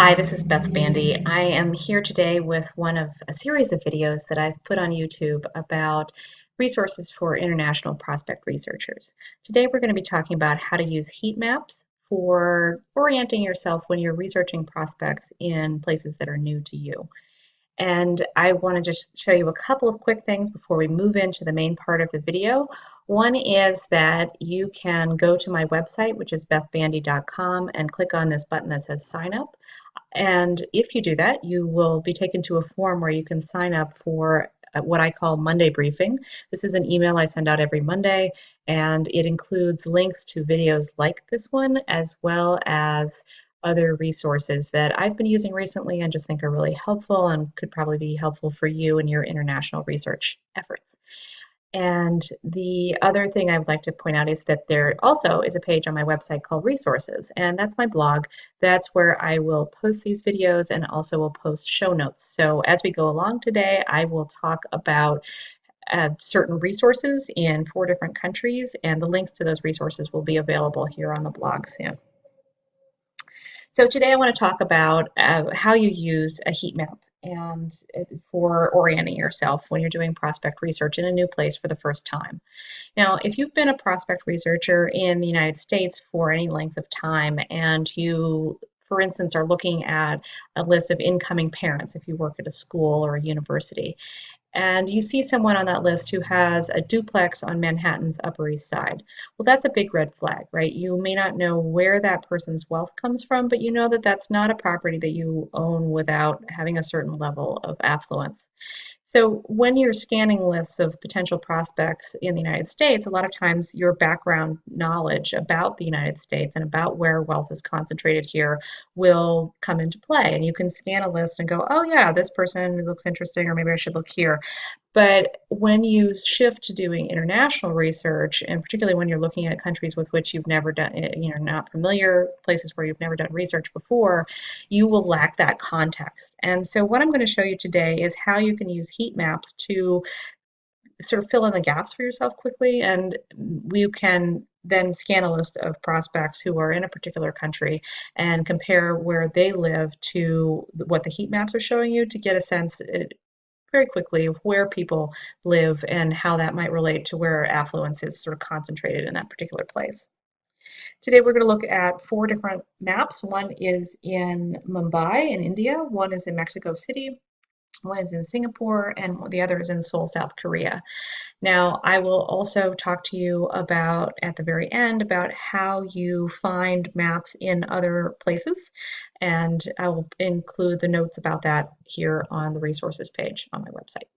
Hi, this is Beth Bandy. I am here today with one of a series of videos that I've put on YouTube about resources for international prospect researchers. Today we're going to be talking about how to use heat maps for orienting yourself when you're researching prospects in places that are new to you. And I want to just show you a couple of quick things before we move into the main part of the video. One is that you can go to my website, which is bethbandy.com, and click on this button that says sign up. And if you do that, you will be taken to a form where you can sign up for what I call Monday Briefing. This is an email I send out every Monday, and it includes links to videos like this one, as well as other resources that I've been using recently and just think are really helpful and could probably be helpful for you in your international research efforts. And the other thing I would like to point out is that there also is a page on my website called Resources, and that's my blog. That's where I will post these videos and also will post show notes. So as we go along today, I will talk about certain resources in 4 different countries, and the links to those resources will be available here on the blog soon. So today I want to talk about how you use a heat map and for orienting yourself when you're doing prospect research in a new place for the first time. Now, if you've been a prospect researcher in the United States for any length of time and you, for instance, are looking at a list of incoming parents if you work at a school or a university, and you see someone on that list who has a duplex on Manhattan's Upper East Side. Well, that's a big red flag, right? You may not know where that person's wealth comes from, but you know that that's not a property that you own without having a certain level of affluence. So when you're scanning lists of potential prospects in the United States, a lot of times your background knowledge about the United States and about where wealth is concentrated here will come into play. And you can scan a list and go, oh yeah, this person looks interesting, or maybe I should look here. But when you shift to doing international research, and particularly when you're looking at countries with which you've never done, not familiar, places where you've never done research before, you will lack that context. And so what I'm going to show you today is how you can use heat maps to sort of fill in the gaps for yourself quickly, and you can then scan a list of prospects who are in a particular country and compare where they live to what the heat maps are showing you to get a sense very quickly of where people live and how that might relate to where affluence is sort of concentrated in that particular place. Today we're going to look at 4 different maps. One is in Mumbai in India, one is in Mexico City, one is in Singapore, and the other is in Seoul, South Korea. Now, I will also talk to you about, at the very end, about how you find maps in other places, and I will include the notes about that here on the resources page on my website.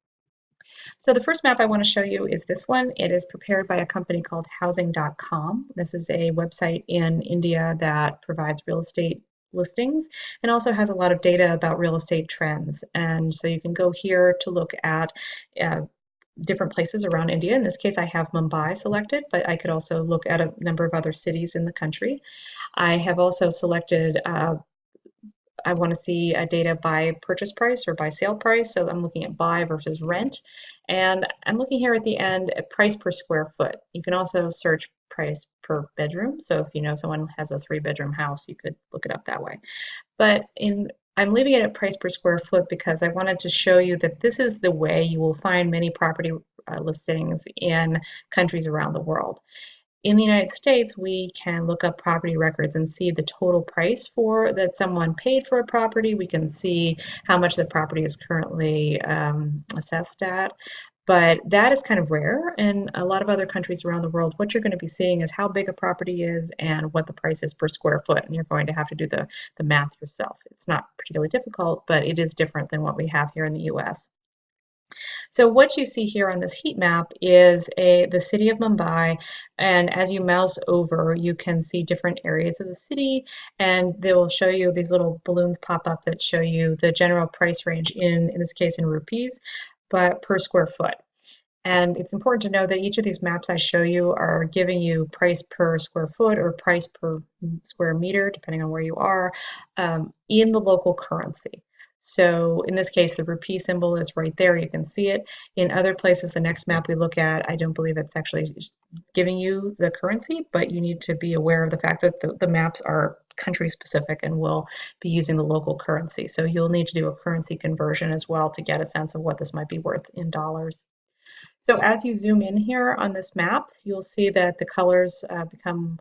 So the first map I want to show you is this one. It is prepared by a company called Housing.com. This is a website in India that provides real estate listings and also has a lot of data about real estate trends. And so you can go here to look at different places around India. In this case, I have Mumbai selected, but I could also look at a number of other cities in the country. I have also selected I want to see data by purchase price or by sale price. So I'm looking at buy versus rent. And I'm looking here at the end at price per square foot. You can also search price per bedroom. So if you know someone has a 3-bedroom house, you could look it up that way. But I'm leaving it at price per square foot because I wanted to show you that this is the way you will find many property listings in countries around the world. In the United States, we can look up property records and see the total price for that someone paid for a property. We can see how much the property is currently assessed at. But that is kind of rare. In a lot of other countries around the world, what you're going to be seeing is how big a property is and what the price is per square foot. And you're going to have to do the math yourself. It's not particularly difficult, but it is different than what we have here in the US. So what you see here on this heat map is the city of Mumbai, and as you mouse over, you can see different areas of the city, and they will show you these little balloons pop up that show you the general price range in this case in rupees, but per square foot. And it's important to know that each of these maps I show you are giving you price per square foot or price per square meter, depending on where you are, in the local currency. So in this case, the rupee symbol is right there. You can see it. In other places, the next map we look at, I don't believe it's actually giving you the currency, but you need to be aware of the fact that the maps are country specific and will be using the local currency. So you'll need to do a currency conversion as well to get a sense of what this might be worth in dollars. So as you zoom in here on this map, you'll see that the colors become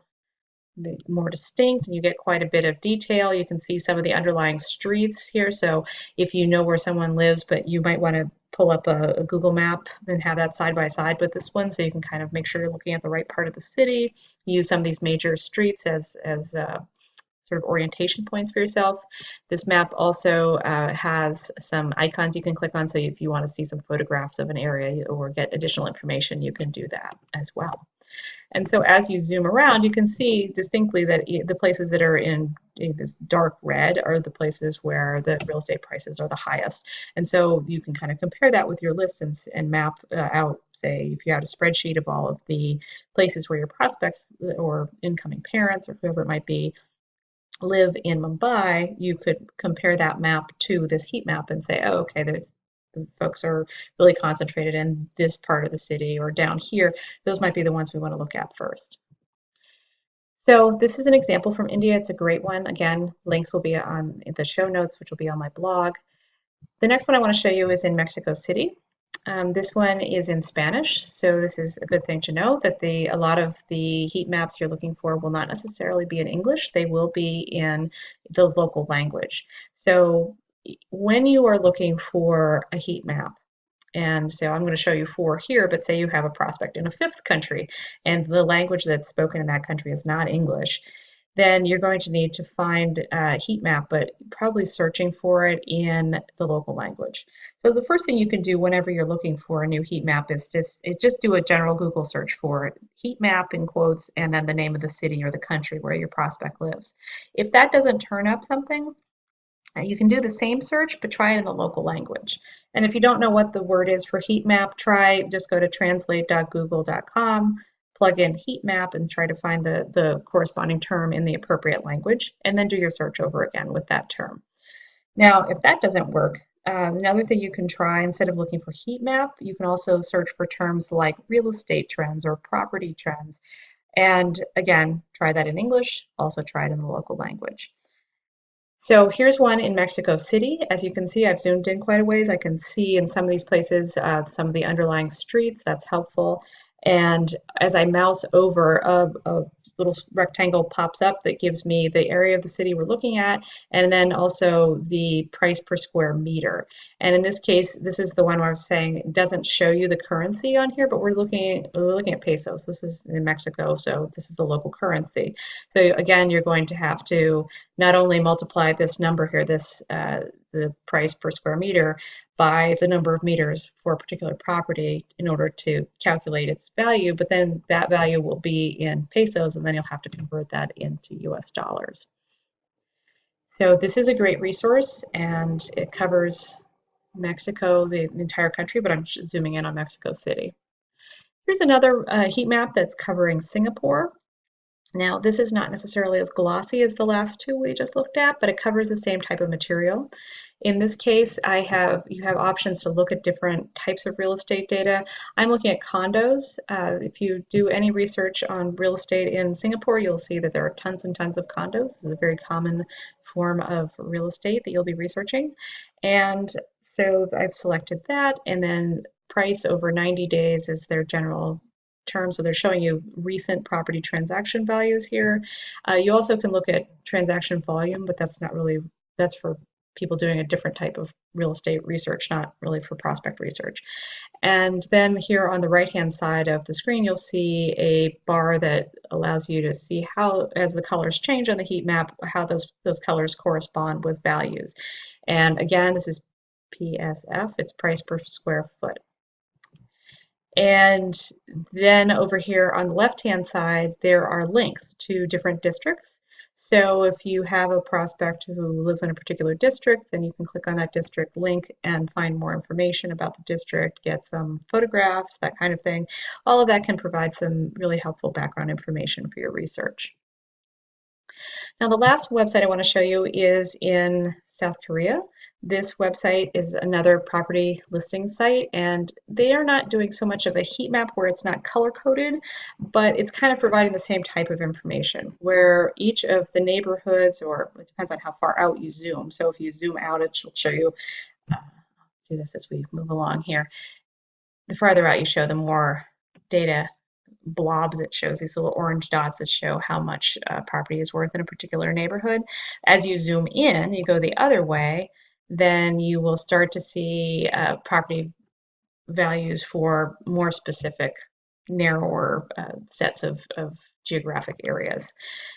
more distinct and you get quite a bit of detail. You can see some of the underlying streets here. So if you know where someone lives, but you might want to pull up a Google map and have that side by side with this one so you can kind of make sure you're looking at the right part of the city. Use some of these major streets as sort of orientation points for yourself. This map also has some icons you can click on, so if you want to see some photographs of an area or get additional information, you can do that as well. And so as you zoom around, you can see distinctly that the places that are in this dark red are the places where the real estate prices are the highest. And so you can kind of compare that with your list and map out, say, if you had a spreadsheet of all of the places where your prospects or incoming parents or whoever it might be live in Mumbai, you could compare that map to this heat map and say, oh, okay, there's folks are really concentrated in this part of the city or down here. Those might be the ones we want to look at first. So this is an example from India. It's a great one. Again, links will be on the show notes, which will be on my blog. The next one I want to show you is in Mexico City. This one is in Spanish, so this is a good thing to know that a lot of the heat maps you're looking for will not necessarily be in English. They will be in the local language. So when you are looking for a heat map, and so I'm going to show you 4 here, but say you have a prospect in a 5th country and the language that's spoken in that country is not English, then you're going to need to find a heat map, but probably searching for it in the local language. So the first thing you can do whenever you're looking for a new heat map is just do a general Google search for heat map in quotes and then the name of the city or the country where your prospect lives. If that doesn't turn up something, you can do the same search, but try it in the local language. And if you don't know what the word is for heat map, just go to translate.google.com, plug in heat map, and try to find the corresponding term in the appropriate language, and then do your search over again with that term. Now, if that doesn't work, another thing you can try, instead of looking for heat map, you can also search for terms like real estate trends or property trends. And again, try that in English, also try it in the local language. So here's one in Mexico City. As you can see, I've zoomed in quite a ways. I can see in some of these places some of the underlying streets. That's helpful. And as I mouse over, a little rectangle pops up that gives me the area of the city we're looking at, and then also the price per square meter. And in this case, this is the one where I was saying it doesn't show you the currency on here, but we're looking at pesos. This is in Mexico, so this is the local currency. So again, you're going to have to not only multiply this number here, the price per square meter, by the number of meters for a particular property in order to calculate its value, but then that value will be in pesos, and then you'll have to convert that into US dollars. So this is a great resource, and it covers Mexico, the entire country, but I'm zooming in on Mexico City. Here's another heat map that's covering Singapore. Now, this is not necessarily as glossy as the last 2 we just looked at, but it covers the same type of material. In this case, you have options to look at different types of real estate data. I'm looking at condos. If you do any research on real estate in Singapore, you'll see that there are tons and tons of condos. This is a very common form of real estate that you'll be researching. And so I've selected that, and then price over 90 days is their general term. So they're showing you recent property transaction values here. You also can look at transaction volume, but that's for people doing a different type of real estate research, not really for prospect research. And then here on the right-hand side of the screen, you'll see a bar that allows you to see how, as the colors change on the heat map, how those colors correspond with values. And again, this is PSF, it's price per square foot. And then over here on the left-hand side, there are links to different districts. So if you have a prospect who lives in a particular district, then you can click on that district link and find more information about the district, get some photographs, that kind of thing. All of that can provide some really helpful background information for your research. Now, the last website I want to show you is in South Korea. This website is another property listing site, and they are not doing so much of a heat map where it's not color coded, but it's kind of providing the same type of information where each of the neighborhoods, or it depends on how far out you zoom. So if you zoom out, it will show you, do this as we move along here. The farther out you show, the more data blobs it shows, these little orange dots that show how much property is worth in a particular neighborhood. As you zoom in, you go the other way, then you will start to see property values for more specific, narrower sets of geographic areas.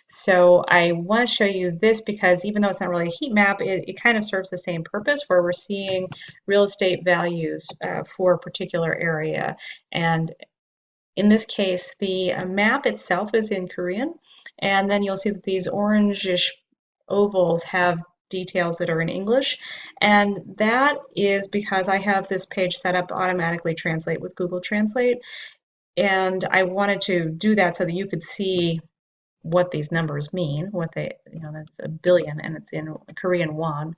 So I want to show you this because even though it's not really a heat map, it kind of serves the same purpose where we're seeing real estate values for a particular area. And in this case, the map itself is in Korean, and then you'll see that these orangish ovals have details that are in English, and that is because I have this page set up to automatically translate with Google Translate, and I wanted to do that so that you could see what these numbers mean, what they, that's a billion and it's in Korean won.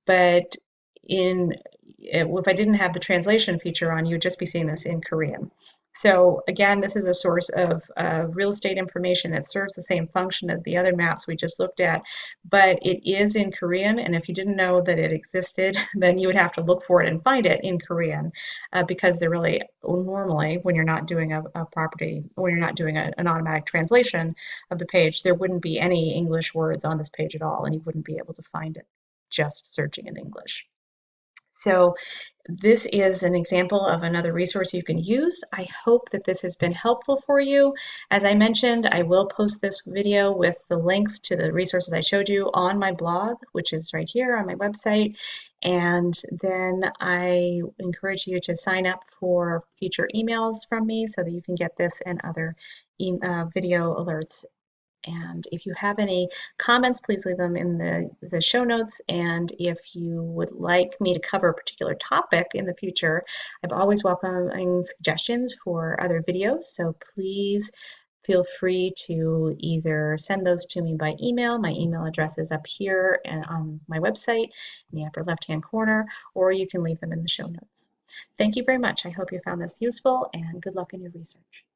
But if I didn't have the translation feature on, you would just be seeing this in Korean. So again, this is a source of real estate information that serves the same function as the other maps we just looked at, but it is in Korean, and if you didn't know that it existed, then you would have to look for it and find it in Korean, because they're really, normally, when you're not doing a property, when you're not doing an automatic translation of the page, there wouldn't be any English words on this page at all, and you wouldn't be able to find it just searching in English. So this is an example of another resource you can use. I hope that this has been helpful for you. As I mentioned, I will post this video with the links to the resources I showed you on my blog, which is right here on my website. And then I encourage you to sign up for future emails from me so that you can get this and other video alerts. And if you have any comments, please leave them in the show notes. And if you would like me to cover a particular topic in the future, I'm always welcoming suggestions for other videos. So please feel free to either send those to me by email. My email address is up here and on my website in the upper left-hand corner, or you can leave them in the show notes. Thank you very much. I hope you found this useful, and good luck in your research.